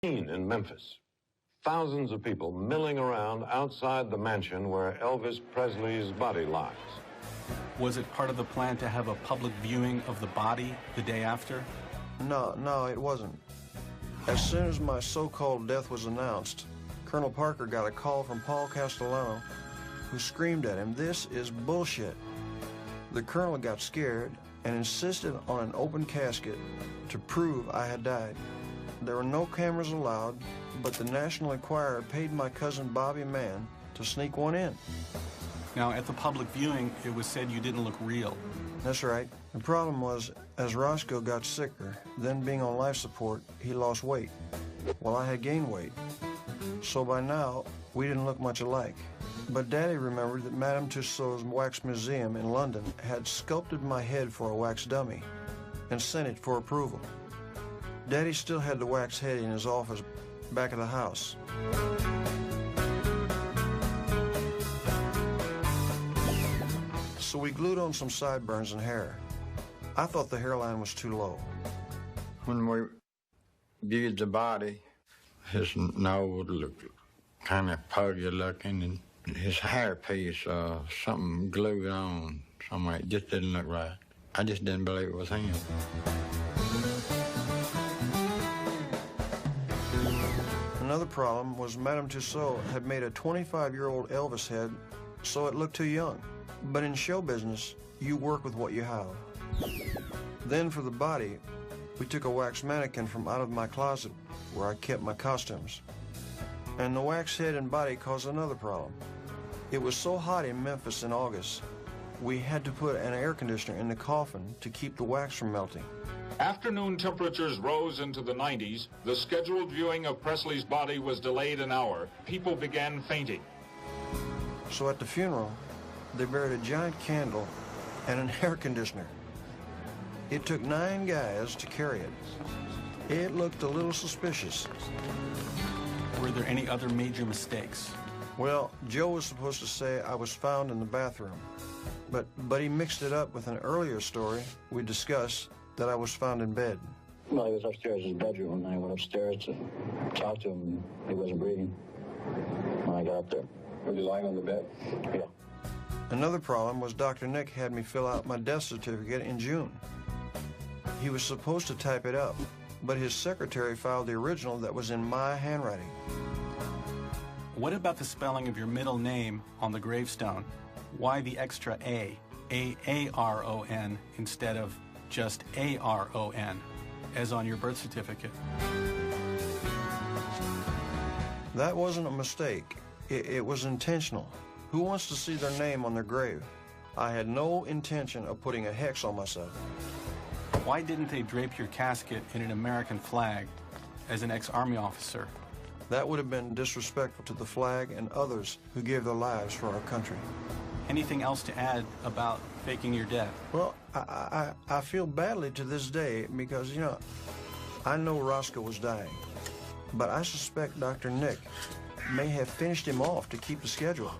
In Memphis, thousands of people milling around outside the mansion where Elvis Presley's body lies. Was it part of the plan to have a public viewing of the body the day after? No, it wasn't. As soon as my so-called death was announced, Colonel Parker got a call from Paul Castellano, who screamed at him, "This is bullshit." The colonel got scared and insisted on an open casket to prove I had died. There were no cameras allowed, but the National Enquirer paid my cousin Bobby Mann to sneak one in. Now, at the public viewing, it was said you didn't look real. That's right. The problem was, as Roscoe got sicker, then being on life support, he lost weight. Well, I had gained weight. So by now, we didn't look much alike. But Daddy remembered that Madame Tussauds Wax Museum in London had sculpted my head for a wax dummy and sent it for approval. Daddy still had the wax head in his office back of the house. So we glued on some sideburns and hair. I thought the hairline was too low. When we viewed the body, his nose looked kind of puggy looking, and his hairpiece, something glued on somewhere. It just didn't look right. I just didn't believe it was him. Another problem was Madame Tussauds had made a 25-year-old Elvis head, so it looked too young. But in show business, you work with what you have. Then for the body, we took a wax mannequin from out of my closet where I kept my costumes. And the wax head and body caused another problem. It was so hot in Memphis in August, we had to put an air conditioner in the coffin to keep the wax from melting. Afternoon temperatures rose into the 90s. The scheduled viewing of Presley's body was delayed an hour. People began fainting. So at the funeral, they buried a giant candle and an air conditioner. It took 9 guys to carry it. It looked a little suspicious. Were there any other major mistakes? Well, Joe was supposed to say I was found in the bathroom, but he mixed it up with an earlier story we discussed that I was found in bed. Well, he was upstairs in his bedroom, and I went upstairs to talk to him, and he wasn't breathing when I got up there. Was he lying on the bed? Yeah. Another problem was Dr. Nick had me fill out my death certificate in June. He was supposed to type it up, but his secretary filed the original that was in my handwriting. What about the spelling of your middle name on the gravestone? Why the extra A, A-A-R-O-N, instead of just A-R-O-N, as on your birth certificate? That wasn't a mistake. It was intentional. Who wants to see their name on their grave? I had no intention of putting a hex on myself. Why didn't they drape your casket in an American flag as an ex-Army officer? That would have been disrespectful to the flag and others who gave their lives for our country. Anything else to add about faking your death? Well, I feel badly to this day because, you know, I know Roscoe was dying, but I suspect Dr. Nick may have finished him off to keep the schedule.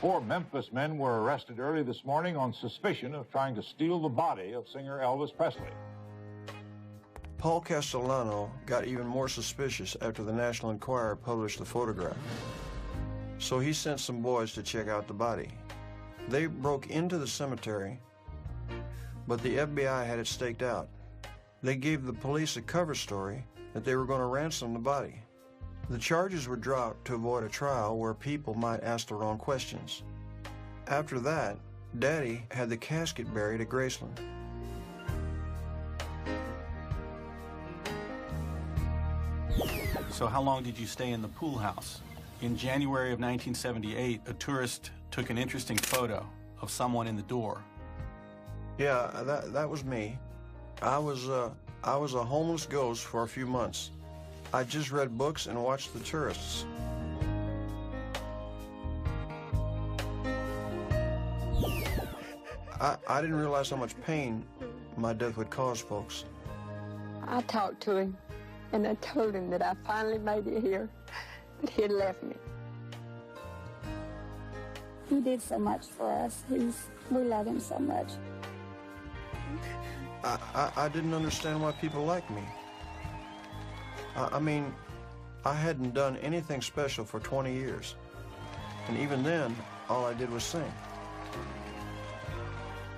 Four Memphis men were arrested early this morning on suspicion of trying to steal the body of singer Elvis Presley. Paul Castellano got even more suspicious after the National Enquirer published the photograph. So he sent some boys to check out the body. They broke into the cemetery, but the FBI had it staked out. They gave the police a cover story that they were going to ransom the body. The charges were dropped to avoid a trial where people might ask the wrong questions. After that, Daddy had the casket buried at Graceland. So how long did you stay in the pool house? In January of 1978, a tourist took an interesting photo of someone in the door. Yeah, that was me. I was a homeless ghost for a few months. I just read books and watched the tourists. I didn't realize how much pain my death would cause folks. I talked to him And I told him that I finally made it here, but he had left me. He did so much for us. We love him so much. I didn't understand why people liked me. I mean, I hadn't done anything special for 20 years. And even then, all I did was sing.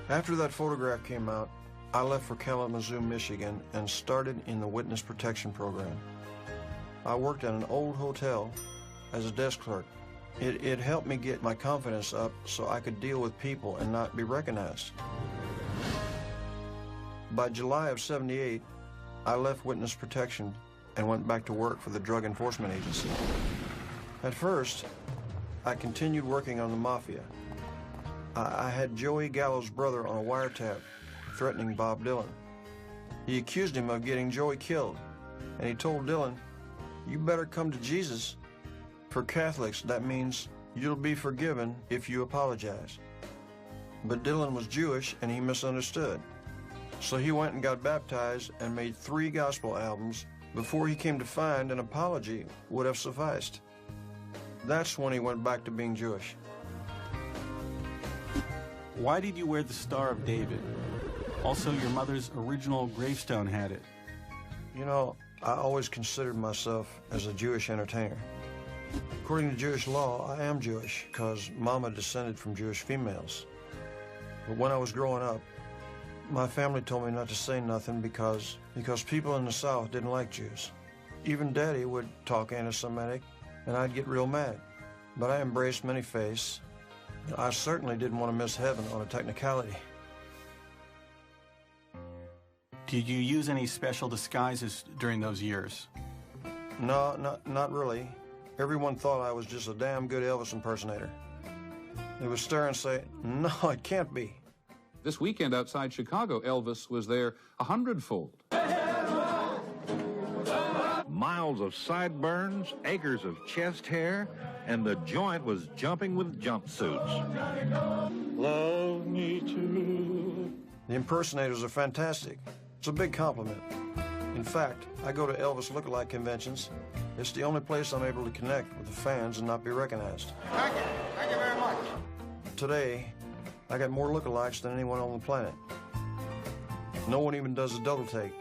After that photograph came out, I left for Kalamazoo, Michigan, and started in the Witness Protection Program. I worked at an old hotel as a desk clerk. It helped me get my confidence up so I could deal with people and not be recognized. By July of '78, I left Witness Protection and went back to work for the Drug Enforcement Agency. At first, I continued working on the mafia. I had Joey Gallo's brother on a wiretap threatening Bob Dylan. He accused him of getting Joey killed, and he told Dylan, "You better come to Jesus." For Catholics, that means you'll be forgiven if you apologize. But Dylan was Jewish and he misunderstood. So he went and got baptized and made 3 gospel albums before he came to find an apology would have sufficed. That's when he went back to being Jewish. Why did you wear the Star of David? Also, your mother's original gravestone had it. You know, I always considered myself as a Jewish entertainer. According to Jewish law, I am Jewish because Mama descended from Jewish females. But when I was growing up, my family told me not to say nothing because people in the South didn't like Jews. Even Daddy would talk anti-Semitic, and I'd get real mad. But I embraced many faiths. I certainly didn't want to miss heaven on a technicality. Did you use any special disguises during those years? No, not really. Everyone thought I was just a damn good Elvis impersonator. They would stare and say, "No, it can't be." This weekend outside Chicago, Elvis was there 100-fold. Miles of sideburns, acres of chest hair, and the joint was jumping with jumpsuits. Love me too. The impersonators are fantastic. It's a big compliment. In fact, I go to Elvis lookalike conventions. It's the only place I'm able to connect with the fans and not be recognized. Thank you. Thank you very much. Today, I got more lookalikes than anyone on the planet. No one even does a double take.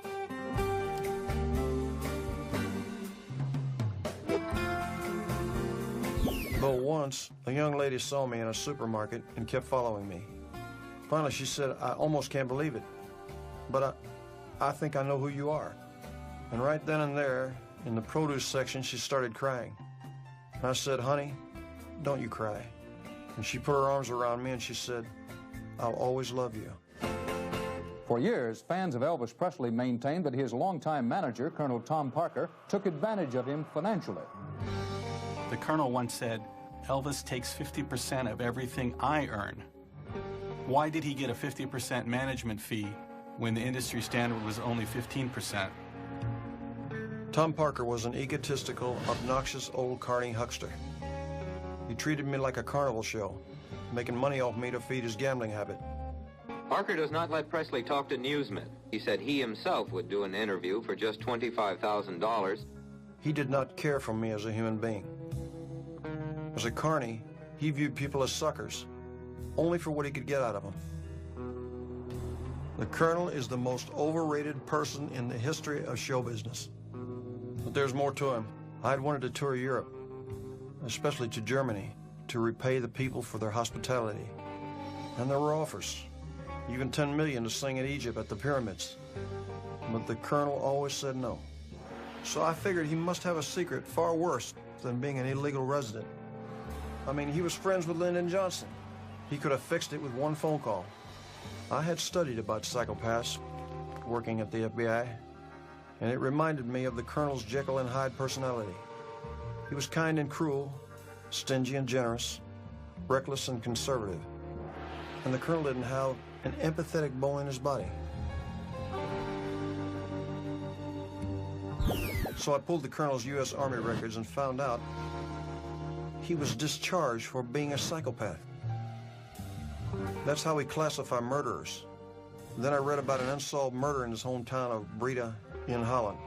Though once, a young lady saw me in a supermarket and kept following me. Finally, she said, "I almost can't believe it, but I think I know who you are." And right then and there, in the produce section, she started crying. And I said, "Honey, don't you cry." And she put her arms around me and she said, "I'll always love you." For years, fans of Elvis Presley maintained that his longtime manager, Colonel Tom Parker, took advantage of him financially. The Colonel once said, "Elvis takes 50% of everything I earn." Why did he get a 50% management fee when the industry standard was only 15%? Tom Parker was an egotistical, obnoxious old carny huckster. He treated me like a carnival show, making money off me to feed his gambling habit. Parker does not let Presley talk to newsmen. He said he himself would do an interview for just $25,000. He did not care for me as a human being. As a carny, he viewed people as suckers, only for what he could get out of them. The Colonel is the most overrated person in the history of show business. But there's more to him. I'd wanted to tour Europe, especially to Germany, to repay the people for their hospitality. And there were offers, even $10 million to sing in Egypt at the pyramids. But the Colonel always said no. So I figured he must have a secret far worse than being an illegal resident. I mean, he was friends with Lyndon Johnson. He could have fixed it with one phone call. I had studied about psychopaths working at the FBI, and it reminded me of the Colonel's Jekyll and Hyde personality. He was kind and cruel, stingy and generous, reckless and conservative. And the Colonel didn't have an empathetic bone in his body. So I pulled the Colonel's U.S. Army records and found out he was discharged for being a psychopath. That's how we classify murderers. Then I read about an unsolved murder in his hometown of Breda in Holland.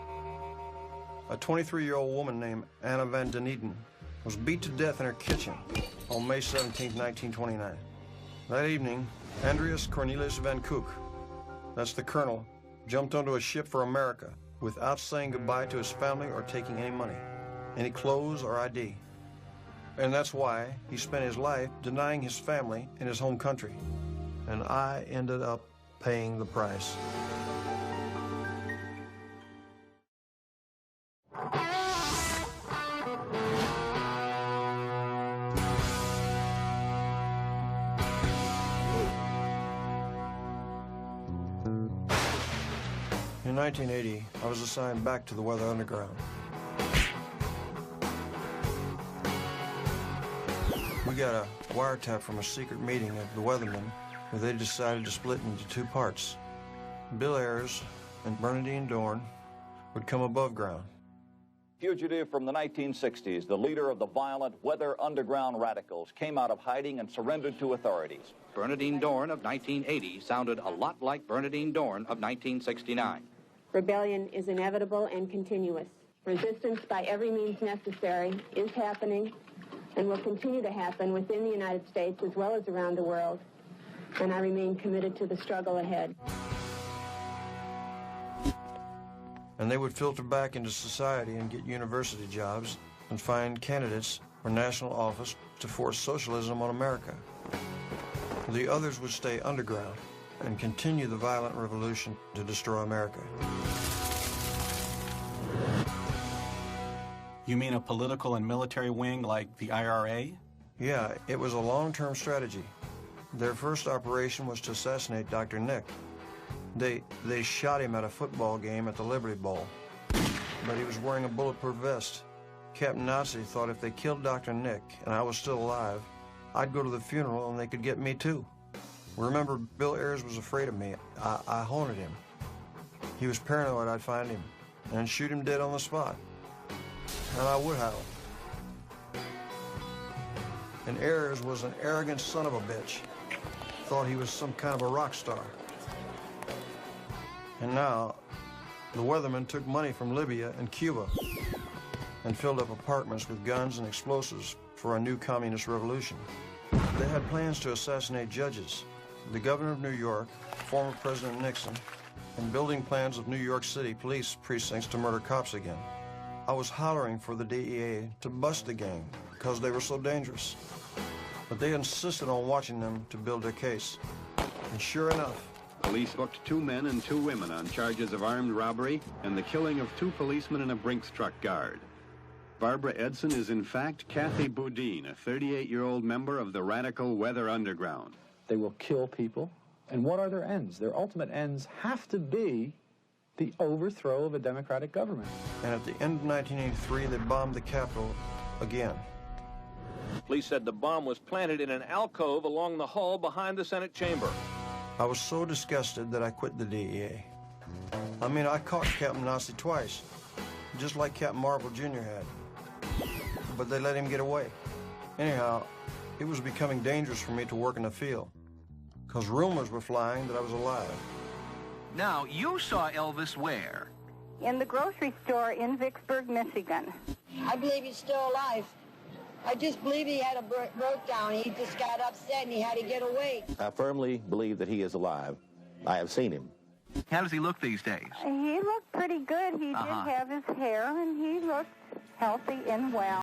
A 23-year-old woman named Anna van den Eden was beat to death in her kitchen on May 17, 1929. That evening, Andreas Cornelius van Kook, that's the colonel, jumped onto a ship for America without saying goodbye to his family or taking any money, any clothes or ID. And that's why he spent his life denying his family in his home country. And I ended up paying the price. In 1980, I was assigned back to the Weather Underground. We got a wiretap from a secret meeting of the weathermen where they decided to split into two parts. Bill Ayers and Bernadine Dorn would come above ground. Fugitive from the 1960s, the leader of the violent Weather Underground radicals came out of hiding and surrendered to authorities. Bernadine Dorn of 1980 sounded a lot like Bernadine Dorn of 1969. Rebellion is inevitable and continuous. Resistance by every means necessary is happening and will continue to happen within the United States as well as around the world. And I remain committed to the struggle ahead. And they would filter back into society and get university jobs and find candidates for national office to force socialism on America. The others would stay underground and continue the violent revolution to destroy America. You mean a political and military wing like the IRA? Yeah, it was a long-term strategy. Their first operation was to assassinate Dr. Nick. They shot him at a football game at the Liberty Bowl, but he was wearing a bulletproof vest. Captain Nazi thought if they killed Dr. Nick and I was still alive, I'd go to the funeral and they could get me too. Remember, Bill Ayers was afraid of me. I haunted him. He was paranoid I'd find him and shoot him dead on the spot. And I would have. And Ayers was an arrogant son of a bitch. Thought he was some kind of a rock star. And now, the weathermen took money from Libya and Cuba and filled up apartments with guns and explosives for a new communist revolution. They had plans to assassinate judges, the governor of New York, former President Nixon, and building plans of New York City police precincts to murder cops again. I was hollering for the DEA to bust the gang because they were so dangerous. But they insisted on watching them to build their case. And sure enough, police booked 2 men and 2 women on charges of armed robbery and the killing of 2 policemen and a Brinks truck guard. Barbara Edson is in fact Kathy Boudin, a 38-year-old member of the radical Weather Underground. They will kill people. And what are their ends? Their ultimate ends have to be the overthrow of a democratic government. And at the end of 1983, they bombed the Capitol again. Police said the bomb was planted in an alcove along the hall behind the Senate chamber. I was so disgusted that I quit the DEA. I mean, I caught Captain Nazi twice, just like Captain Marble Jr. had. But they let him get away. Anyhow, it was becoming dangerous for me to work in the field, because rumors were flying that I was alive. Now, you saw Elvis where? In the grocery store in Vicksburg, Michigan. I believe he's still alive. I just believe he had a breakdown. He just got upset and he had to get away. I firmly believe that he is alive. I have seen him. How does he look these days? He looked pretty good. He did have his hair, and he looked healthy and well.